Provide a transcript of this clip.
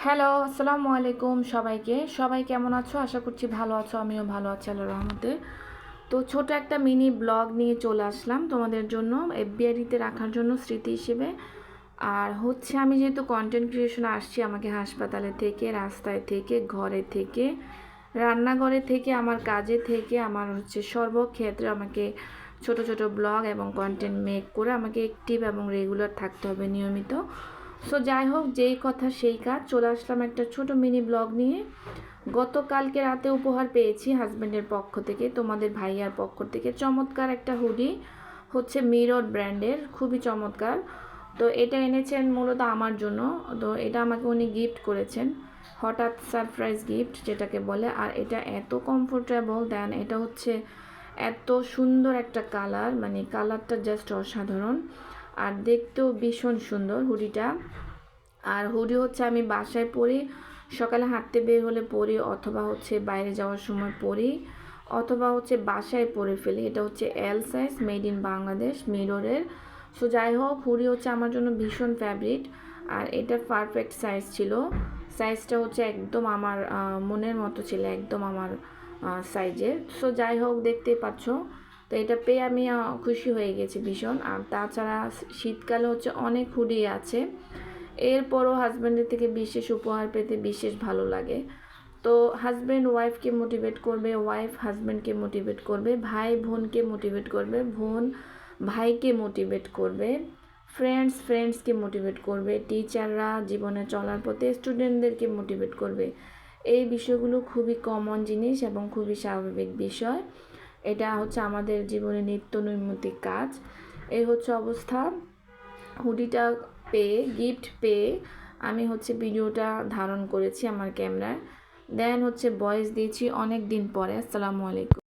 Hello, আসসালামু আলাইকুম সবাইকে। সবাই কেমন আছো? আশা করছি ভালো আছো। আমিও ভালো আছি আল্লাহর রহমতে। তো ছোট একটা মিনি ব্লগ নিয়ে চলে আসলাম তোমাদের জন্য, এফবিআইডিতে রাখার জন্য স্মৃতি হিসেবে। আর হচ্ছে আমি যেহেতু কন্টেন্ট ক্রিয়েশনে আসছি, আমাকে হাসপাতালে থেকে, রাস্তায় থেকে, ঘরে থেকে, রান্নাঘরে থেকে, আমার কাজে থেকে, আমার হচ্ছে সর্বক্ষেত্রে আমাকে ছোট ছোট ব্লগ এবং কন্টেন্ট মেক করে আমাকে অ্যাক্টিভ এবং রেগুলার থাকতে হবে নিয়মিত। সো যাই হোক, যেই কথা সেই কাজ, চলে আসলাম একটা ছোট মিনি ব্লগ নিয়ে। গতকালকে রাতে উপহার পেয়েছি হাজব্যান্ডের পক্ষ থেকে, তোমাদের ভাইয়ার পক্ষ থেকে চমৎকার একটা হুডি, হচ্ছে মিরর ব্র্যান্ডের, খুবই চমৎকার। তো এটা এনেছেন মূলত আমার জন্য। তো এটা আমাকে উনি গিফট করেছেন, হঠাৎ সারপ্রাইজ গিফট যেটাকে বলে। আর এটা এত কমফোর্টেবল, দেন এটা হচ্ছে এত সুন্দর একটা কালার, মানে কালারটা জাস্ট অসাধারণ। আর দেখতেও ভীষণ সুন্দর হুডিটা। আর হুডি হচ্ছে আমি বাসায় পরি, সকালে হাঁটতে বের হলে পরি, অথবা হচ্ছে বাইরে যাওয়ার সময় পরি, অথবা হচ্ছে বাসায় পরে ফেলি। এটা হচ্ছে L size, made in Bangladesh, মিররের। সো যাই হোক, হুডি হচ্ছে আমার জন্য ভীষণ ফেভারিট। আর এটা পারফেক্ট সাইজ ছিল, সাইজটা হচ্ছে একদম আমার মনের মতো ছিল, একদম আমার সাইজের। সো যাই হোক, দেখতেই পাচ্ছ। তো এটা পেয়ে আমি খুশি হয়ে গেছি ভীষণ। আর তাছাড়া শীতকালে হচ্ছে অনেক হুডি আছে, এরপরও হাজব্যান্ডের থেকে বিশেষ উপহার পেতে বিশেষ ভালো লাগে। তো হাজব্যান্ড ওয়াইফকে মোটিভেট করবে, ওয়াইফ হাজব্যান্ডকে মোটিভেট করবে, ভাই বোনকে মোটিভেট করবে, বোন ভাইকে মোটিভেট করবে, ফ্রেন্ডস ফ্রেন্ডসকে মোটিভেট করবে, টিচাররা জীবনে চলার পথে স্টুডেন্টদেরকে মোটিভেট করবে। এই বিষয়গুলো খুবই কমন জিনিস এবং খুবই স্বাভাবিক বিষয়। এটা হচ্ছে আমাদের জীবনে নিত্য নৈমিত্তিক কাজ। এই হচ্ছে অবস্থা। হুডিটা পেয়ে, গিফট পেয়ে আমি হচ্ছে ভিডিওটা ধারণ করেছি আমার ক্যামেরায়, দেন হচ্ছে ভয়েস দিয়েছি অনেক দিন পরে। আসসালামু আলাইকুম।